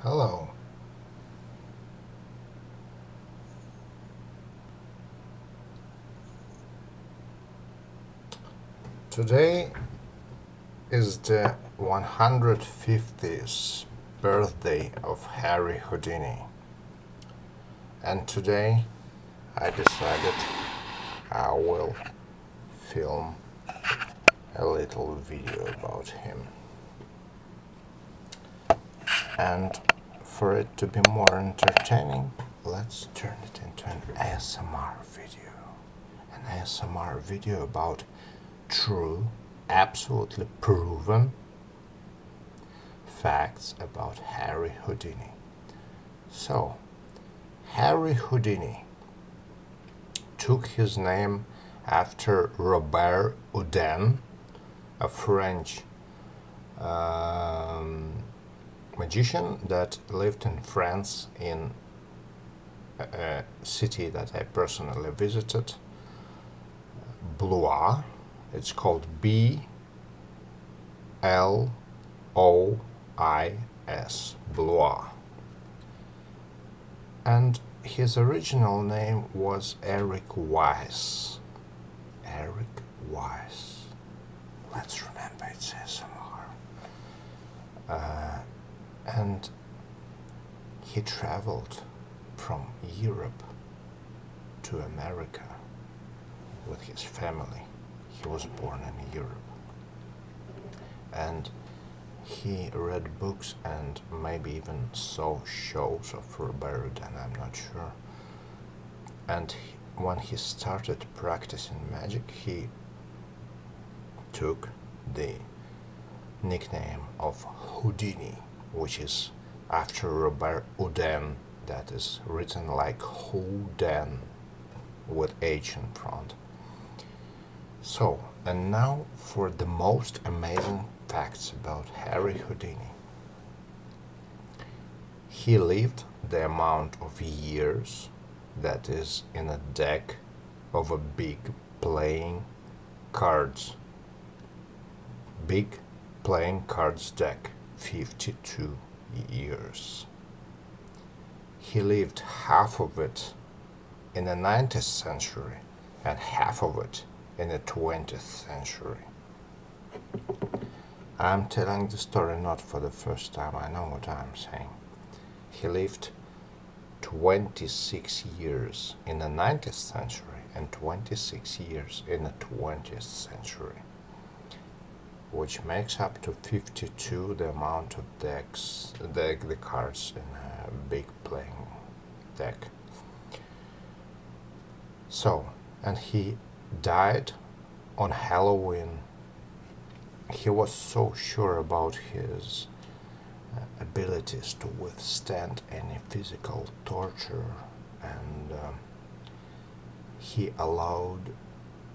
Hello. Today is the 150th birthday of Harry Houdini. And today I decided I will film a little video about him. And for it to be more entertaining, let's turn it into an ASMR video. An ASMR video about true, absolutely proven facts about Harry Houdini. So, Harry Houdini took his name after Robert Houdin, a French magician that lived in France in a city that I personally visited, Blois. It's called Blois, Blois. And his original name was Eric Weiss. Eric Weiss. Let's remember it's ASMR. And he traveled from Europe to America with his family. He was born in Europe. And he read books and maybe even saw shows of Robert, and I'm not sure. And when he started practicing magic, he took the nickname of Houdini, which is after Robert Houdin, that is written like Houdin with H in front. So, and now for the most amazing facts about Harry Houdini. He lived the amount of years that is in a deck of a big playing cards. Big playing cards deck, 52 years. He lived half of it in the 19th century and half of it in the 20th century. I'm telling the story not for the first time, I know what I'm saying. He lived 26 years in the 19th century and 26 years in the 20th century, which makes up to 52 the amount of decks, the cards in a big playing deck. So, and he died on Halloween. He was so sure about his abilities to withstand any physical torture, and he allowed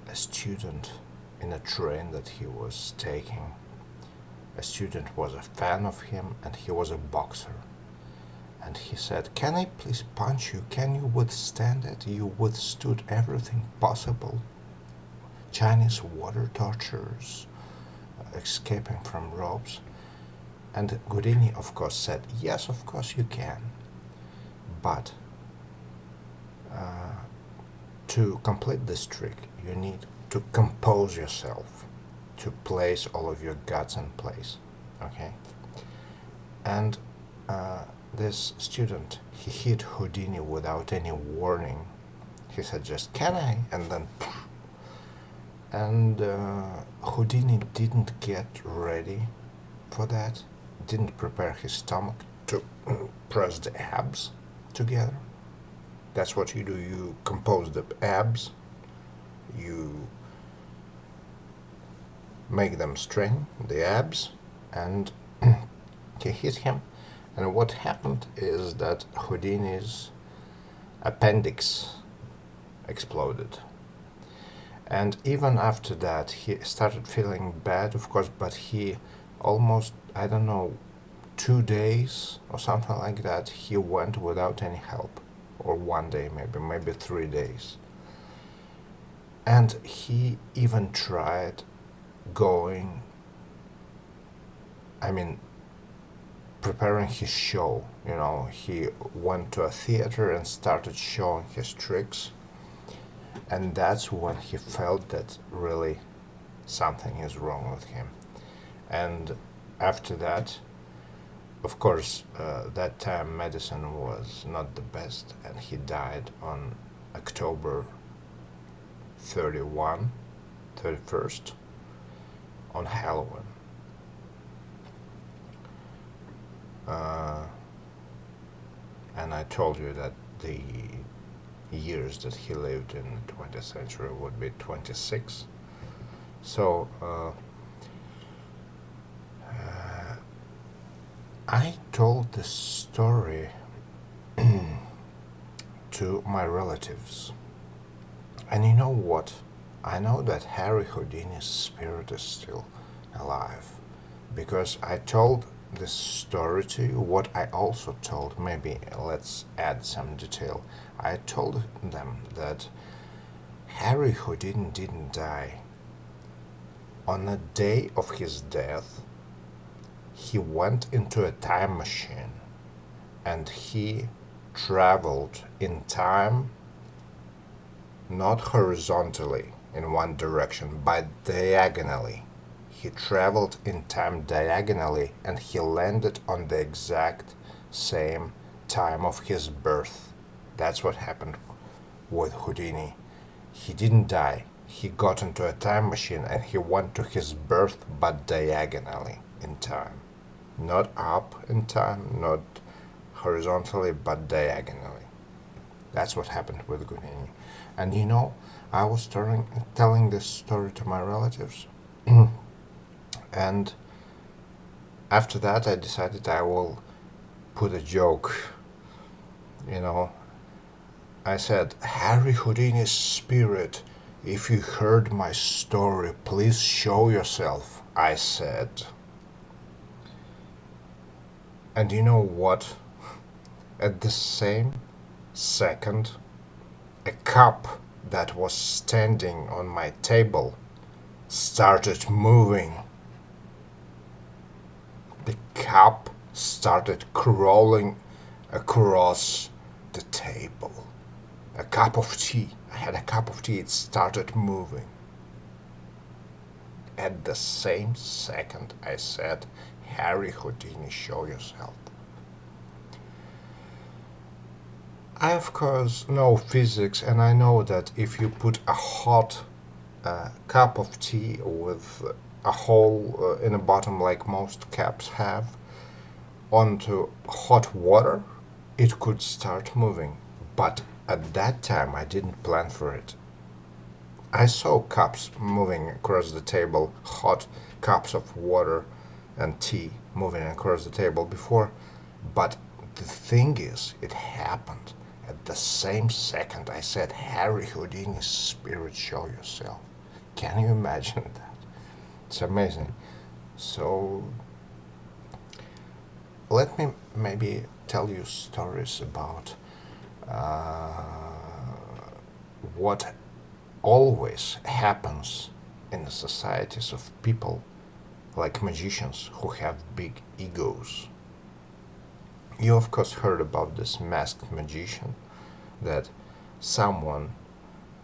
a student in a train that he was taking. A student was a fan of him and he was a boxer. And he said, "Can I please punch you? Can you withstand it? You withstood everything possible. Chinese water tortures, escaping from ropes." And Houdini, of course, said, "Yes, of course you can. But to complete this trick, you need to compose yourself, to place all of your guts in place." Okay? And this student, he hit Houdini without any warning. He said just, "Can I?" And then, and Houdini didn't get ready for that, didn't prepare his stomach to press the abs together. That's what you do. You compose the abs, you make them strain, the abs, and he hit him. And what happened is that Houdini's appendix exploded. And even after that, he started feeling bad, of course, but he almost, I don't know, 2 days or something like that, he went without any help. Or one day, maybe 3 days. And he even tried going, I mean, preparing his show. He went to a theater and started showing his tricks, and that's when he felt that really something is wrong with him. And after that, of course, that time medicine was not the best, and he died on October 31st, on Halloween. And I told you that the years that he lived in the 20th century would be 26. So I told this story to my relatives. And you know what? I know that Harry Houdini's spirit is still alive. Because I told this story to you. What I also told, maybe let's add some detail. I told them that Harry Houdini didn't die. On the day of his death, he went into a time machine and he traveled in time, not horizontally in one direction, but diagonally. He traveled in time diagonally and he landed on the exact same time of his birth. That's what happened with Houdini. He didn't die. He got into a time machine and he went to his birth, but diagonally in time. Not up in time, not horizontally, but diagonally. That's what happened with Houdini. And I was telling this story to my relatives. And after that, I decided I will put a joke. I said, Harry Houdini's spirit, if you heard my story, please show yourself, I said. And you know what? At the same second, a cup that was standing on my table started moving. The cup started crawling across the table. A cup of tea. I had a cup of tea. It started moving. At the same second, I said, Harry Houdini, show yourself. I, of course, know physics, and I know that if you put a hot cup of tea with a hole in the bottom, like most cups have, onto hot water, it could start moving. But at that time, I didn't plan for it. I saw cups moving across the table, hot cups of water and tea moving across the table before, but the thing is, it happened. At the same second, I said, Harry Houdini's spirit, show yourself. Can you imagine that? It's amazing. So, let me maybe tell you stories about what always happens in the societies of people like magicians who have big egos. You, of course, heard about this masked magician, that someone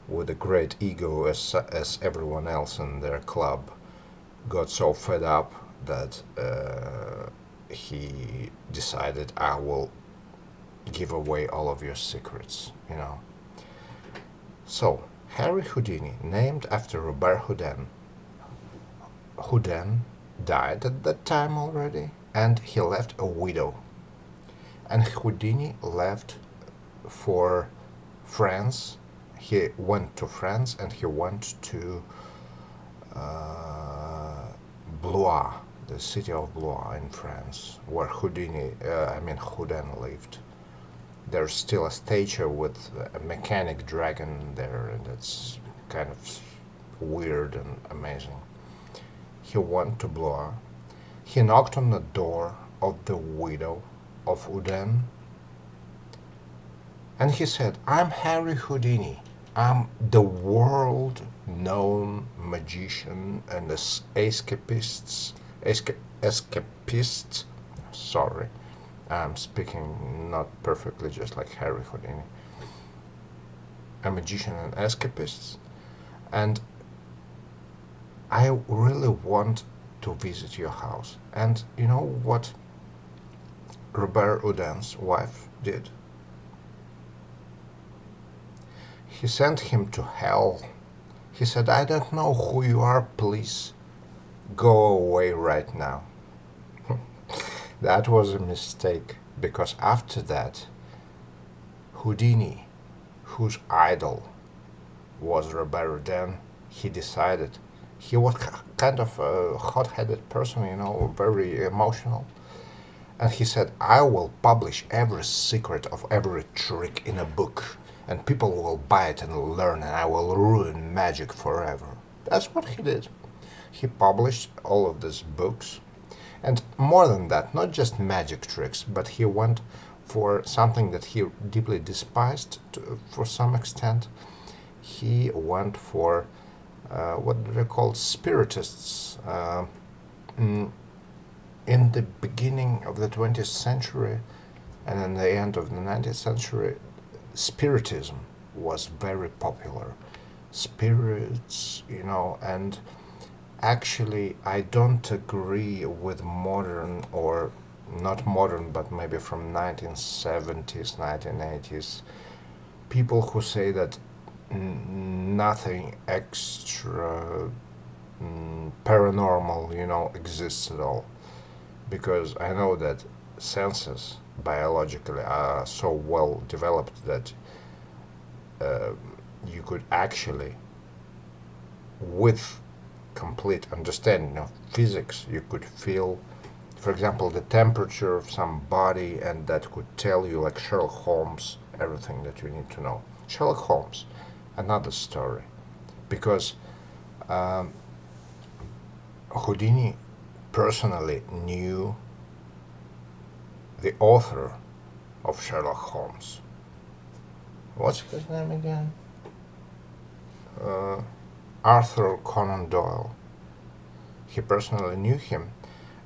with a great ego as everyone else in their club got so fed up that he decided, I will give away all of your secrets. So, Harry Houdini, named after Robert Houdin. Houdin died at that time already, and he left a widow. And Houdini left for France. He went to France and he went to Blois, the city of Blois in France, where Houdin lived. There's still a statue with a mechanic dragon there, and it's kind of weird and amazing. He went to Blois. He knocked on the door of the widow of Houdin, and he said, I'm Harry Houdini. I'm the world-known magician and escapist, Sorry, I'm speaking not perfectly, just like Harry Houdini. A magician and escapist, and I really want to visit your house. And you know what Robert Houdin's wife did? He sent him to hell. He said, I don't know who you are, please go away right now. That was a mistake, because after that, Houdini, whose idol was Robert Houdin, he decided he was kind of a hot-headed person, very emotional. And he said, I will publish every secret of every trick in a book, and people will buy it and learn, and I will ruin magic forever. That's what he did. He published all of these books, and more than that, not just magic tricks, but he went for something that he deeply despised for some extent. He went for what they call spiritists. In the beginning of the 20th century and in the end of the 19th century, spiritism was very popular. Spirits, and actually, I don't agree with modern, or not modern, but maybe from 1970s, 1980s, people who say that nothing extra paranormal, exists at all. Because I know that senses biologically are so well developed that uh, you could actually, with complete understanding of physics, you could feel, for example, the temperature of some body, and that could tell you, like Sherlock Holmes, everything that you need to know. Sherlock Holmes, another story, because um, Houdini personally knew the author of Sherlock Holmes. What's his name again? Uh, Arthur Conan Doyle. He personally knew him.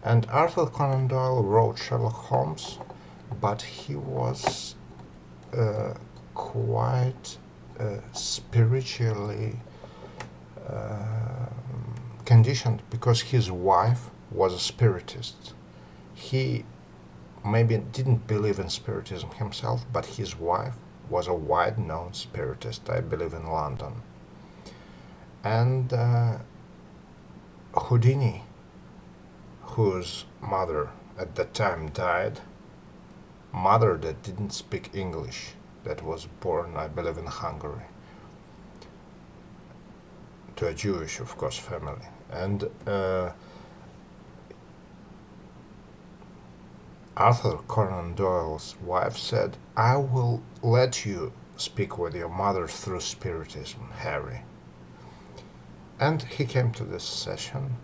And Arthur Conan Doyle wrote Sherlock Holmes, but he was uh, quite spiritually conditioned, because his wife was a spiritist. He maybe didn't believe in spiritism himself, but his wife was a wide-known spiritist, I believe, in London. And Houdini, whose mother at that time died, mother that didn't speak English, that was born, I believe, in Hungary, to a Jewish, of course, family. And Arthur Conan Doyle's wife said, I will let you speak with your mother through spiritism, Harry. And he came to this session,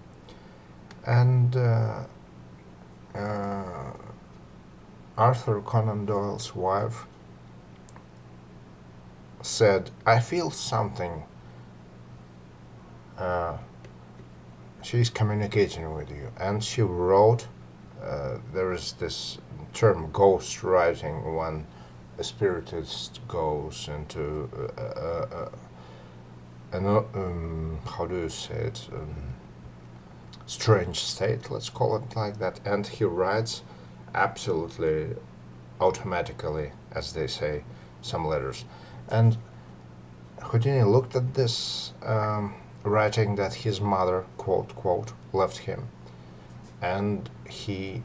and Arthur Conan Doyle's wife said, I feel something. She's communicating with you. And she wrote, there is this term ghost writing, when a spiritist goes into how do you say it? Strange state, let's call it like that. And he writes absolutely automatically, as they say, some letters. And Houdini looked at this writing that his mother, quote, quote, left him. And he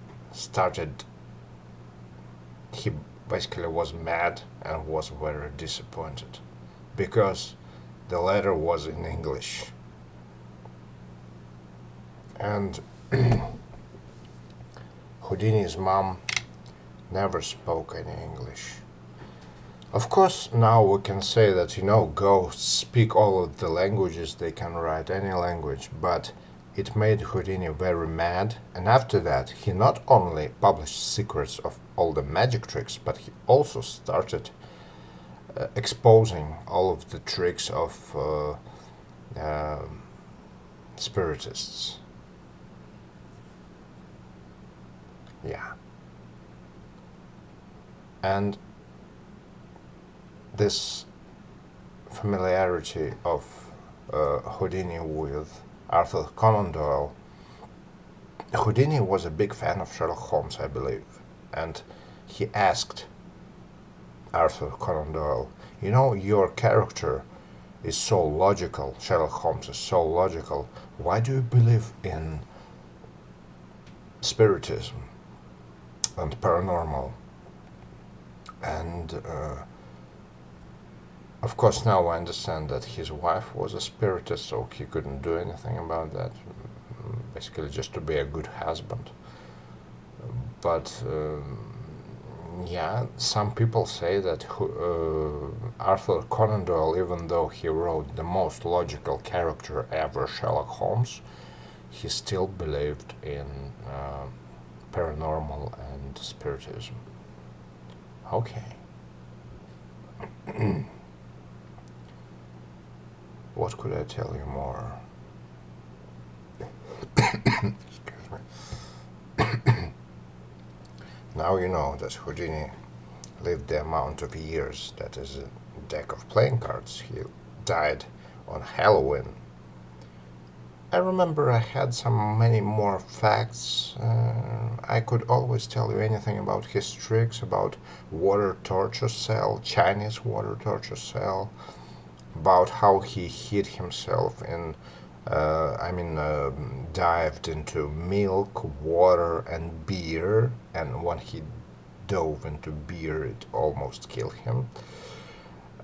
basically was mad and was very disappointed, because the letter was in English. And Houdini's mom never spoke any English. Of course, now we can say that, ghosts speak all of the languages, they can write any language, but it made Houdini very mad, and after that he not only published secrets of all the magic tricks, but he also started exposing all of the tricks of spiritists. Yeah. And this familiarity of Houdini with Arthur Conan Doyle. Houdini was a big fan of Sherlock Holmes, I believe, and he asked Arthur Conan Doyle, you know, your character is so logical, Sherlock Holmes is so logical, why do you believe in spiritism and paranormal? And of course, now I understand that his wife was a spiritist, so he couldn't do anything about that. Basically, just to be a good husband. But yeah, some people say that Arthur Conan Doyle, even though he wrote the most logical character ever, Sherlock Holmes, he still believed in paranormal and spiritism. Okay. What could I tell you more? Excuse me. Now you know that Houdini lived the amount of years that is a deck of playing cards. He died on Halloween. I remember I had many more facts. I could always tell you anything about his tricks, about water torture cell, Chinese water torture cell, about how he hid himself in, dived into milk, water, and beer, and when he dove into beer, it almost killed him,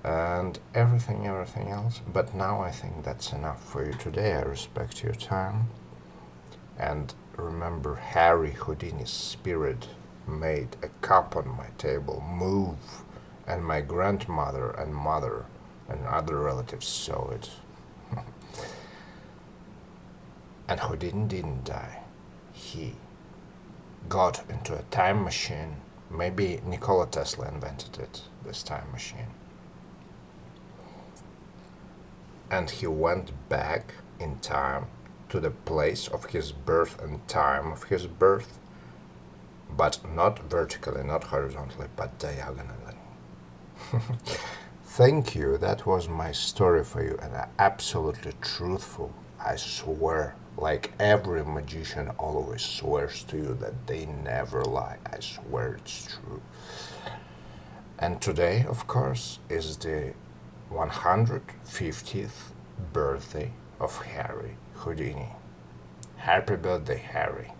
and everything else. But now I think that's enough for you today. I respect your time, and remember, Harry Houdini's spirit made a cup on my table move, and my grandmother and mother and other relatives saw it. And Houdini didn't die. He got into a time machine. Maybe Nikola Tesla invented it, this time machine. And he went back in time to the place of his birth and time of his birth, but not vertically, not horizontally, but diagonally. Thank you. That was my story for you, and absolutely truthful. I swear, like every magician always swears to you that they never lie. I swear it's true. And today, of course, is the 150th birthday of Harry Houdini. Happy birthday, Harry.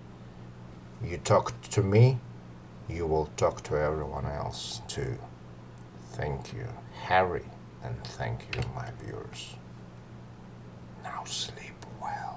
You talked to me, you will talk to everyone else too. Thank you, Harry, and thank you, my viewers. Now sleep well.